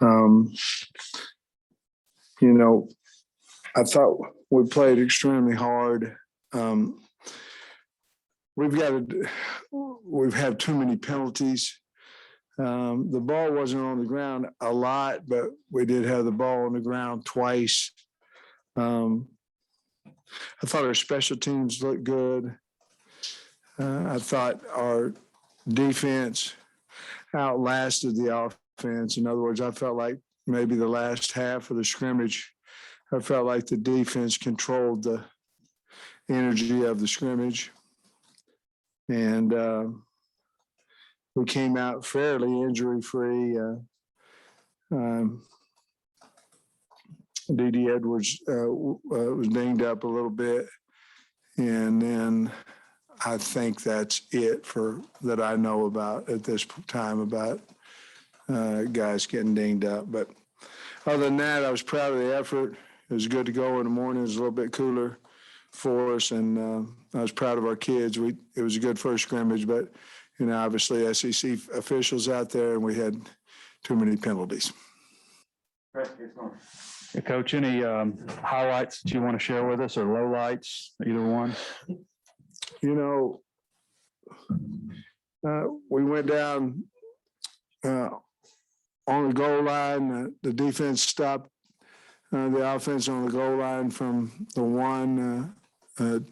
Um, you know, I thought we played extremely hard. Um, we've had too many penalties. The ball wasn't on the ground a lot, but we did have the ball on the ground twice. I thought our special teams looked good. I thought our defense outlasted the offense. In other words, I felt like maybe the last half of the scrimmage, I felt like the defense controlled the energy of the scrimmage. And we came out fairly injury-free. D.D. Edwards was dinged up a little bit. And then I think that's it that I know about at this time about guys getting dinged up. But other than that, I was proud of the effort. It was good to go in the morning. It was a little bit cooler for us, and I was proud of our kids. It was a good first scrimmage, but obviously SEC officials out there, and we had too many penalties. Hey, Coach, any highlights that you want to share with us, or lowlights, either one? We went down on the goal line. The defense stopped the offense on the goal line from the one. 2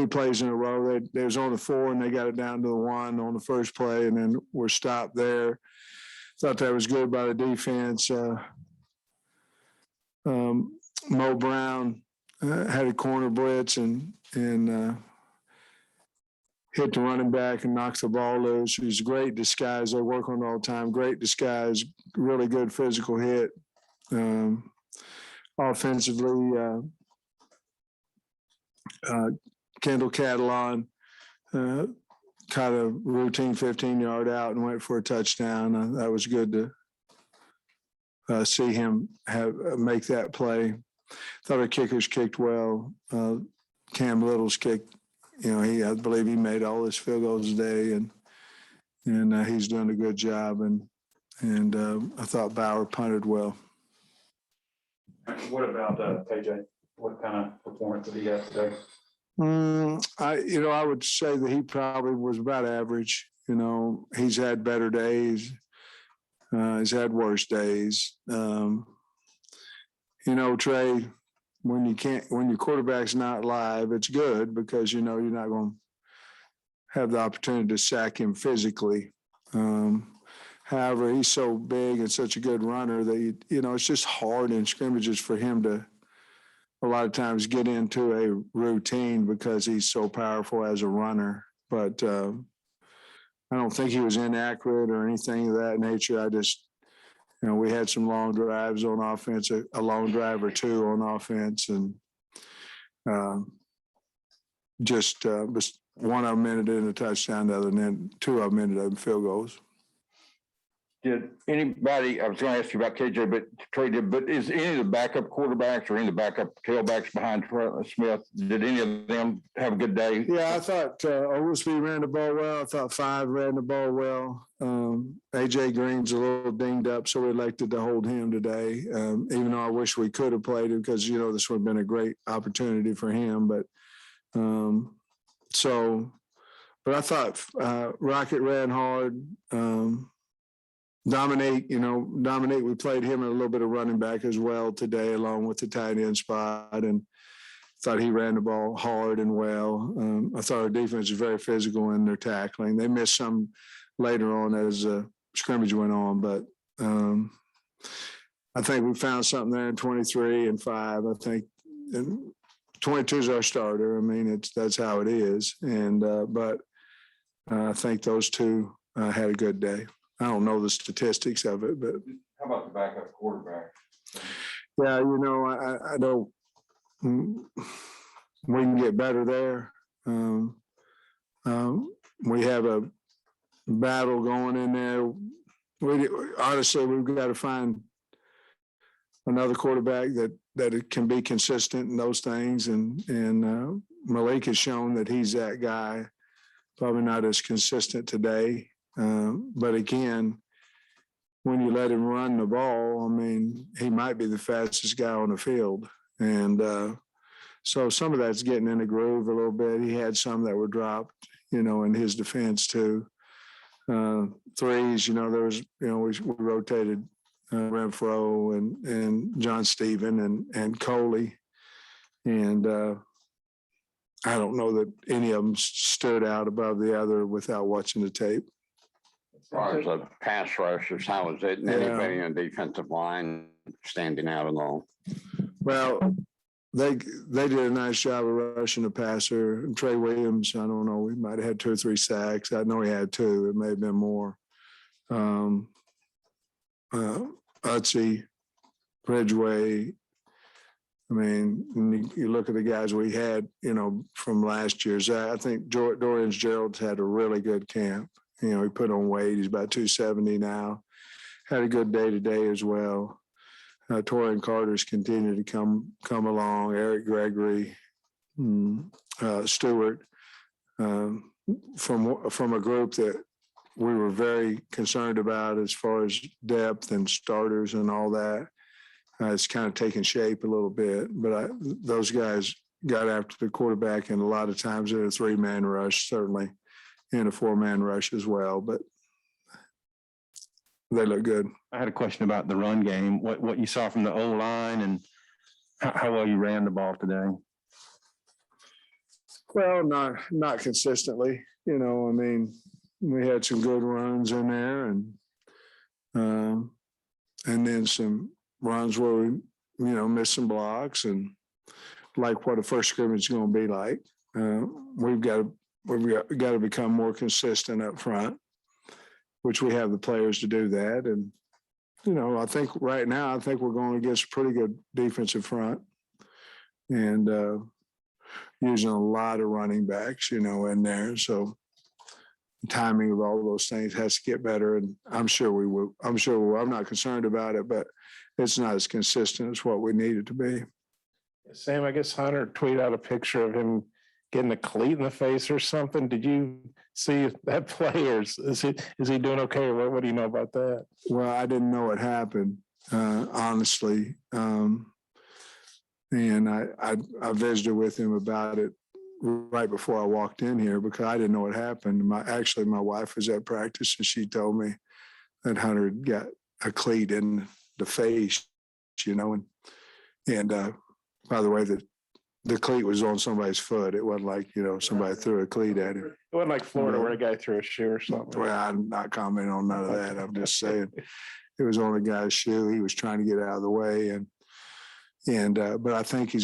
plays in a row. They was on the 4 and they got it down to the 1 on the first play, and then we're stopped there. Thought that was good by the defense. Mo Brown had a corner blitz and hit the running back and knocks the ball loose. He's a great disguise. They work on it all the time. Great disguise. Really good physical hit. Offensively, Kendall Catalon caught a routine 15-yard out and went for a touchdown. That was good to see him make that play. Thought our kickers kicked well. Cam Little's kicked. I believe he made all his field goals today, and he's done a good job. And I thought Bauer punted well. What about KJ? What kind of performance did he have today? I would say that he probably was about average. He's had better days. He's had worse days. Trey, when your quarterback's not live, it's good because you're not going to have the opportunity to sack him physically. However, he's so big and such a good runner that it's just hard in scrimmages for him to a lot of times get into a routine because he's so powerful as a runner. But I don't think he was inaccurate or anything of that nature. I just, we had some long drives on offense, a long drive or 2 on offense, and just one of them ended in a touchdown, the other than 2 of them ended up in field goals. Did anybody, I was going to ask you about KJ, but is any of the backup quarterbacks or any of the backup tailbacks behind Smith, did any of them have a good day? Yeah, I thought Oglesby ran the ball well. I thought 5 ran the ball well. A.J. Green's a little dinged up, so we elected to hold him today, even though I wish we could have played him because, this would have been a great opportunity for him. But I thought Rocket ran hard. Dominic, we played him a little bit of running back as well today, along with the tight end spot, and thought he ran the ball hard and well. I thought our defense was very physical in their tackling. They missed some later on as the scrimmage went on, but I think we found something there in 23 and 5. I think 22 is our starter. I mean, that's how it is, and but I think those 2 had a good day. I don't know the statistics of it, but How about the backup quarterback? yeah, I don't. We can get better there. We have a battle going in there. Honestly, we've got to find another quarterback that it can be consistent in those things, and Malik has shown that he's that guy. Probably not as consistent today. But again, when you let him run the ball, I mean, he might be the fastest guy on the field. And so some of that's getting in the groove a little bit. He had some that were dropped, in his defense too. Threes, there was, we rotated Renfro and John Stephen and Coley. And I don't know that any of them stood out above the other without watching the tape. As far as a pass rushers, how was it? And anybody on the defensive line standing out at all? Well, they did a nice job of rushing the passer. And Trey Williams, I don't know, he might have had 2 or 3 sacks. I know he had 2. It may have been more. Utsey, Ridgeway. I mean, you look at the guys we had, from last year's. I think Dorian Gerald's had a really good camp. He put on weight. He's about 270 now. Had a good day today as well. Torian Carter's continued to come along. Eric Gregory, Stewart, from a group that we were very concerned about as far as depth and starters and all that. It's kind of taken shape a little bit, but those guys got after the quarterback, and a lot of times in a 3-man rush, certainly in a 4-man rush as well, but they look good. I had a question about the run game, what you saw from the O-line and how well you ran the ball today. Well, not consistently, I mean, we had some good runs in there and then some runs where we, missed some blocks, and like what a first scrimmage is going to be like. We've got to become more consistent up front, which we have the players to do that. And, I think right now, we're going against a pretty good defensive front and using a lot of running backs, in there. So the timing of all those things has to get better. And I'm sure we will. I'm not concerned about it, but it's not as consistent as what we need it to be. Sam, I guess Hunter tweeted out a picture of him getting a cleat in the face or something. Did you see that play, or is he doing okay? What do you know about that? Well, I didn't know it happened, honestly. And I visited with him about it right before I walked in here because I didn't know what happened. My wife was at practice and she told me that Hunter got a cleat in the face, and by the way, the cleat was on somebody's foot. It wasn't like, somebody threw a cleat at him. It wasn't like Florida where a guy threw a shoe or something. Well, I'm not commenting on none of that. I'm just saying it was on the guy's shoe. He was trying to get out of the way. But I think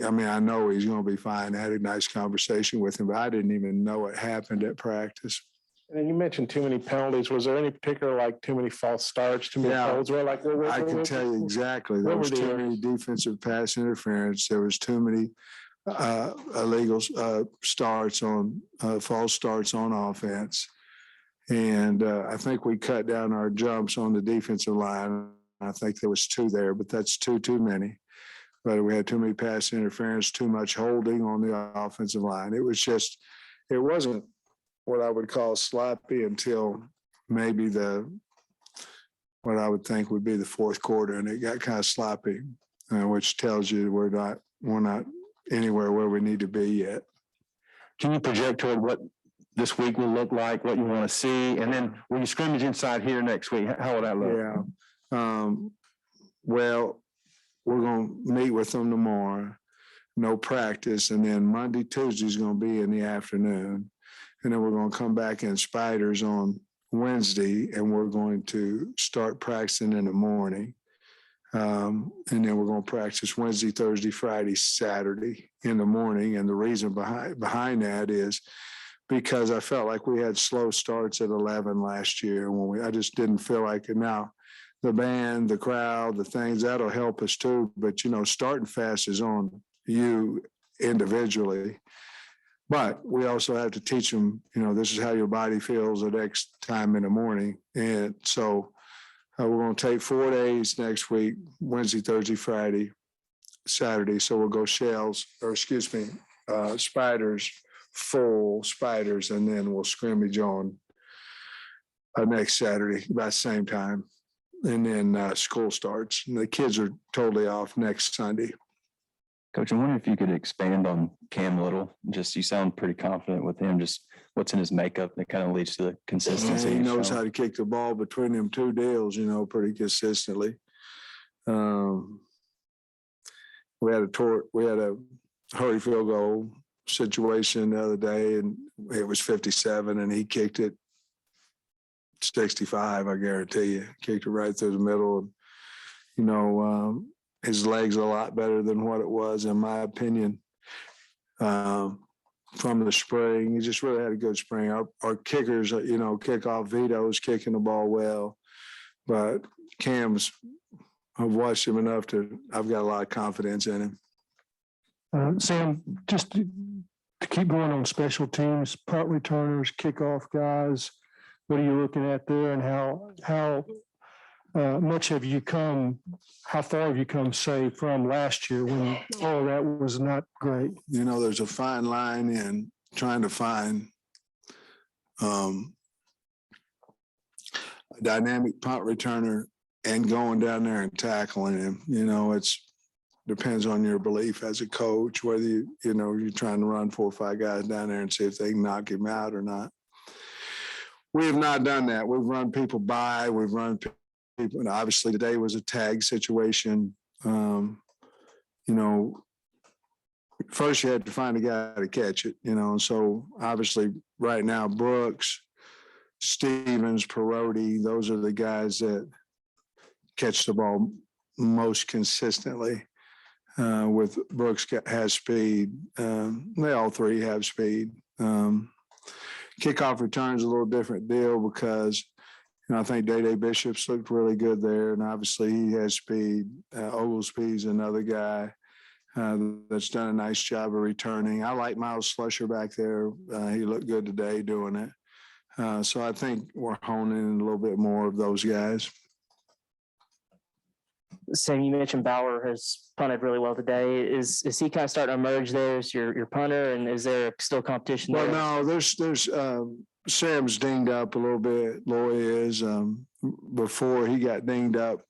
I know he's going to be fine. I had a nice conversation with him, but I didn't even know it happened at practice. And then you mentioned too many penalties. Was there any particular, too many false starts, too many holds? I can tell you exactly. There was too many defensive pass interference. There was too many illegal starts on false starts on offense. And I think we cut down our jumps on the defensive line. I think there was 2 there, but that's too many. But we had too many pass interference, too much holding on the offensive line. It wasn't what I would call sloppy until maybe what I would think would be the 4th quarter, and it got kind of sloppy, which tells you we're not anywhere where we need to be yet. Can you project toward what this week will look like, what you want to see? And then when you scrimmage inside here next week, how will that look? Yeah. Well, we're going to meet with them tomorrow, no practice. And then Monday, Tuesday is going to be in the afternoon. And then we're going to come back in Spiders on Wednesday, and we're going to start practicing in the morning. And then we're going to practice Wednesday, Thursday, Friday, Saturday in the morning. And the reason behind that is because I felt like we had slow starts at 11 last year I just didn't feel like it. Now, the band, the crowd, the things, that'll help us too. But, starting fast is on you individually. But we also have to teach them, this is how your body feels at X time in the morning. And so we're going to take 4 days next week, Wednesday, Thursday, Friday, Saturday. So we'll go Spiders, full Spiders, and then we'll scrimmage on next Saturday about the same time. and then school starts. And the kids are totally off next Sunday. Coach, I wonder if you could expand on Cam Little. Just, you sound pretty confident with him. Just what's in his makeup that kind of leads to the consistency. He he's knows shown? how to kick the ball between them two deals, pretty consistently. We had a hurry field goal situation the other day, and it was 57, and he kicked it 65. I guarantee you, kicked it right through the middle. And, his legs are a lot better than what it was, in my opinion. From the spring, he just really had a good spring. Our kickers, kickoff Vito's kicking the ball well, but Cam's, I've watched him enough I've got a lot of confidence in him. Sam, just to keep going on special teams, punt returners, kickoff guys, what are you looking at there, and how much have you come, how far have you come, say, from last year when all of that was not great? There's a fine line in trying to find a dynamic punt returner and going down there and tackling him. It's depends on your belief as a coach, whether you're trying to run 4 or 5 guys down there and see if they can knock him out or not. We have not done that. We've run people by. We've run people. And obviously today was a tag situation. First you had to find a guy to catch it, so obviously right now, Brooks, Stevens, Perotti, those are the guys that catch the ball most consistently. With Brooks has speed. They all three have speed. Kickoff returns a little different deal because I think Day Bishop's looked really good there, and obviously he has speed. Oglesby's another guy that's done a nice job of returning. I like Miles Slusher back there. He looked good today doing it. So I think we're honing in a little bit more of those guys. Sam, you mentioned Bauer has punted really well today. Is he kind of starting to emerge there as your punter, and is there still competition there? Well, no, there's Sam's dinged up a little bit. Loy is. Before he got dinged up,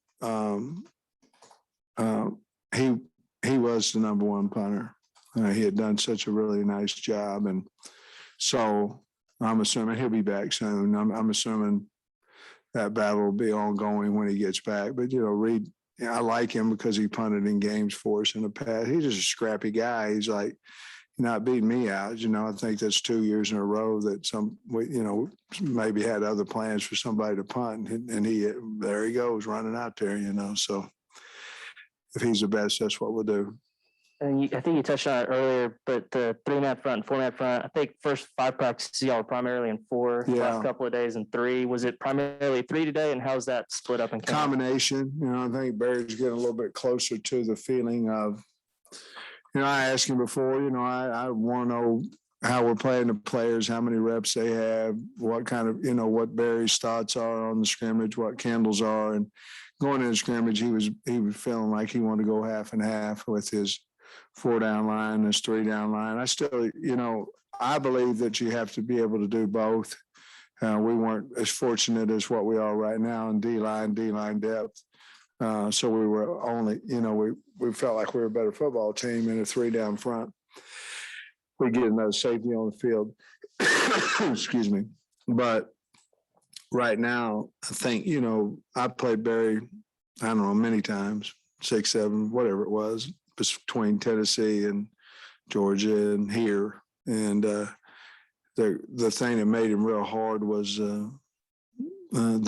he was the number one punter. He had done such a really nice job, and so I'm assuming he'll be back soon. I'm assuming that battle will be ongoing when he gets back. But Reed, I like him because he punted in games for us in the past. He's just a scrappy guy. He's like, you're not beating me out. I think that's 2 years in a row that maybe had other plans for somebody to punt, and there he goes running out there. So if he's the best, that's what we'll do. And I think you touched on it earlier, but the 3-man front and 4-man front, I think first 5 practices y'all were primarily in 4, last couple of days in 3. Was it primarily 3 today, and how's that split up in camp? Combination. I think Barry's getting a little bit closer to the feeling of, I asked him before, I want to know how we're playing the players, how many reps they have, what kind of, what Barry's thoughts are on the scrimmage, what Kendall's are. And going into scrimmage, he was feeling like he wanted to go half and half with his 4-down line, his 3-down line. I still, I believe that you have to be able to do both. We weren't as fortunate as what we are right now in D-line depth. So we were only, we felt like we were a better football team in a 3-down front. We get another safety on the field. Excuse me. But right now, I think, I played Barry, I don't know, many times, 6, 7, whatever it was, between Tennessee and Georgia and here. And the thing that made him real hard was the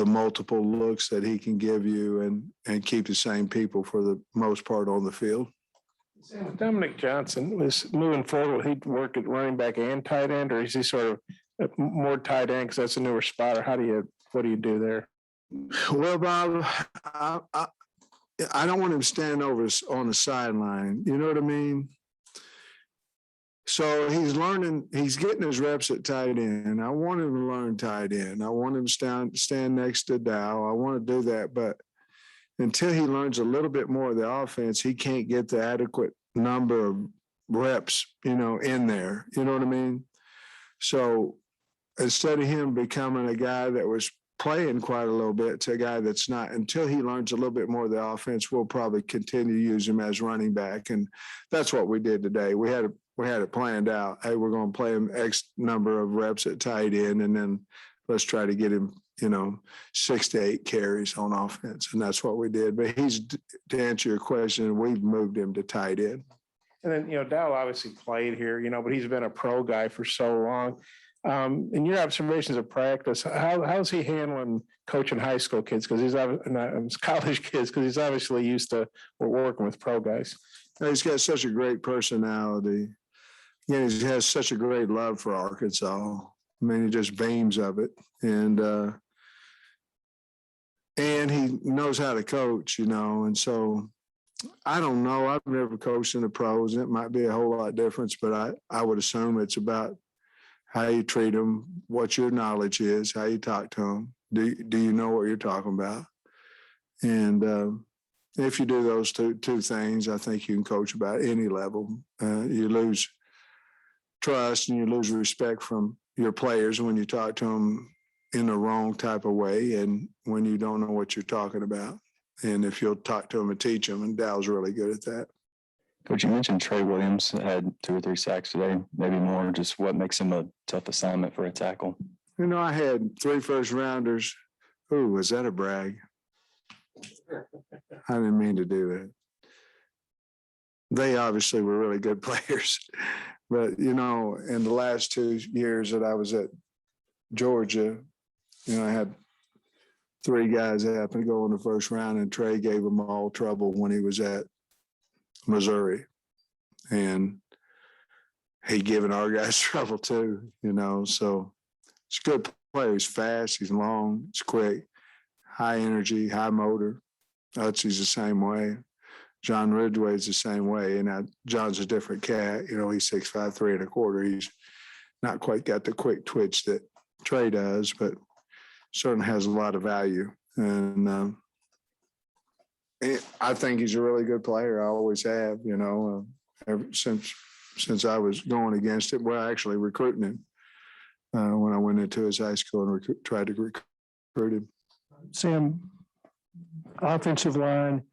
multiple looks that he can give you and keep the same people for the most part on the field. Dominic Johnson was moving forward. He'd work at running back and tight end, or is he sort of more tight end because that's a newer spot? Or what do you do there? Well, Bob, I don't want him standing over on the sideline. You know what I mean? So he's getting his reps at tight end. I want him to learn tight end. I want him to stand next to Dow. I want to do that. But until he learns a little bit more of the offense, he can't get the adequate number of reps, in there. You know what I mean? So instead of him becoming a guy that was playing quite a little bit to a guy that's not, until he learns a little bit more of the offense, we'll probably continue to use him as running back. And that's what we did today. We had it planned out. Hey, we're going to play him X number of reps at tight end, and then let's try to get him, 6 to 8 carries on offense. And that's what we did. But to answer your question, we've moved him to tight end. And then, Dow obviously played here, but he's been a pro guy for so long. In your observations of practice, how's he handling coaching high school kids? Because he's college kids, because he's obviously used to working with pro guys. He's got such a great personality. He has such a great love for Arkansas. I mean, he just beams of it. And he knows how to coach, and so I don't know. I've never coached in the pros. It might be a whole lot different, but I would assume it's about how you treat them, what your knowledge is, how you talk to them. Do you know what you're talking about? And if you do those two things, I think you can coach about any level. You lose trust and you lose respect from your players when you talk to them in the wrong type of way and when you don't know what you're talking about. And if you'll talk to them and teach them, and Dow's really good at that. Coach, you mentioned Trey Williams had 2 or 3 sacks today, maybe more. Just what makes him a tough assignment for a tackle? I had 3 first rounders. Ooh, was that a brag? I didn't mean to do that. They obviously were really good players. But, in the last 2 years that I was at Georgia, I had 3 guys that happened to go in the first round, and Trey gave them all trouble when he was at Missouri. And he given our guys trouble too, so he's a good player. He's fast, he's long, he's quick, high energy, high motor. Utsey's the same way. John Ridgway's the same way. And John's a different cat. He's 6'5", 3 1/4. He's not quite got the quick twitch that Trey does, but certainly has a lot of value. And I think he's a really good player. I always have, ever since I was going against it. Well, actually recruiting him when I went into his high school and tried to recruit him. Sam, offensive line,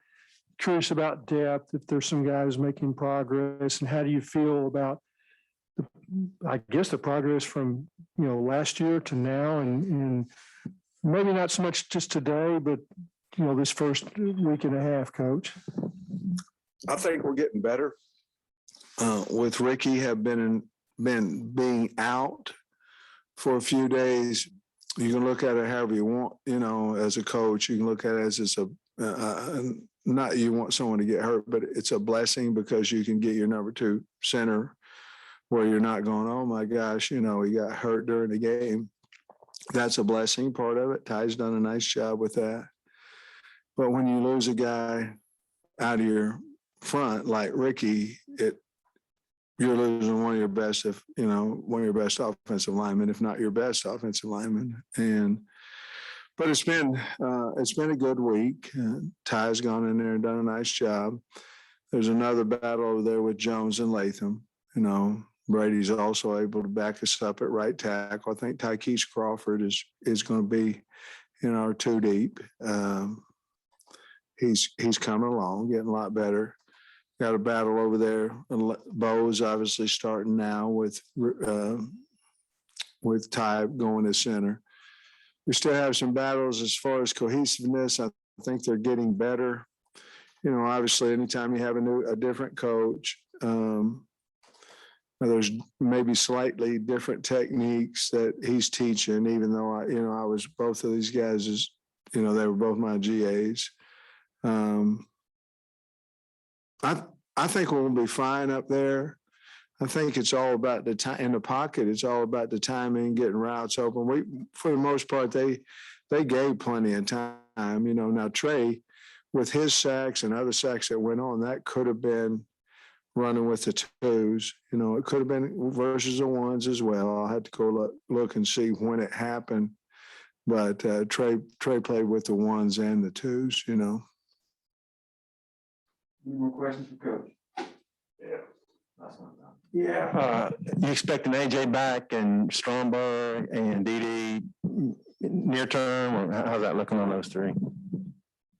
curious about depth, if there's some guys making progress, and how do you feel about the progress from, last year to now, and maybe not so much just today, but, this first week and a half, Coach? I think we're getting better. With Ricky have been being out for a few days. You can look at it however you want, as a coach. You can look at it as it's not you want someone to get hurt, but it's a blessing because you can get your number 2 center where you're not going, oh my gosh, he got hurt during the game. That's a blessing, part of it. Ty's done a nice job with that. But when you lose a guy out of your front like Ricky, you're losing one of your best, one of your best offensive linemen, if not your best offensive lineman. But it's been a good week. Ty's gone in there and done a nice job. There's another battle over there with Jones and Latham. Brady's also able to back us up at right tackle. I think Tykees Crawford is going to be in our 2 deep. He's coming along, getting a lot better. Got a battle over there. Bo's obviously starting now with Ty going to center. We still have some battles as far as cohesiveness. I think they're getting better. Obviously, anytime you have a different coach, there's maybe slightly different techniques that he's teaching, even though I was both of these guys they were both my GAs. I think we'll be fine up there. I think it's all about the time in the pocket. It's all about the timing, getting routes open. For the most part, they gave plenty of time. Now Trey, with his sacks and other sacks that went on, that could have been running with the 2s. It could have been versus the 1s as well. I'll have to go look and see when it happened. But Trey played with the 1s and the 2s. Any more questions for Coach? Yeah. You expect an AJ back and Stromberg and DD, near term, or how's that looking on those three?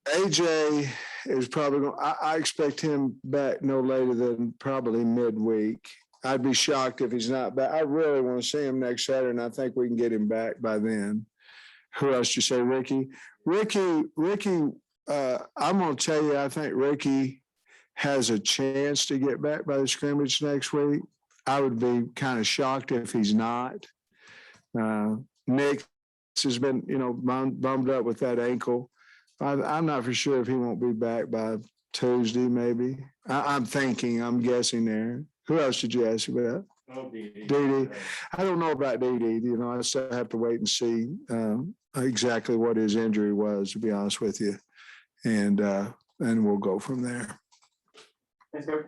AJ is probably going, I expect him back no later than probably midweek. I'd be shocked if he's not back. I really want to see him next Saturday, and I think we can get him back by then. Who else you say, Ricky? Ricky, I'm going to tell you, I think Ricky has a chance to get back by the scrimmage next week. I would be kind of shocked if he's not. Nick has been, bummed up with that ankle. I'm not for sure if he won't be back by Tuesday, maybe. I'm guessing there. Who else did you ask about? Dee. I don't know about Dee. I still have to wait and see exactly what his injury was, to be honest with you. And we'll go from there. Thanks, Coach.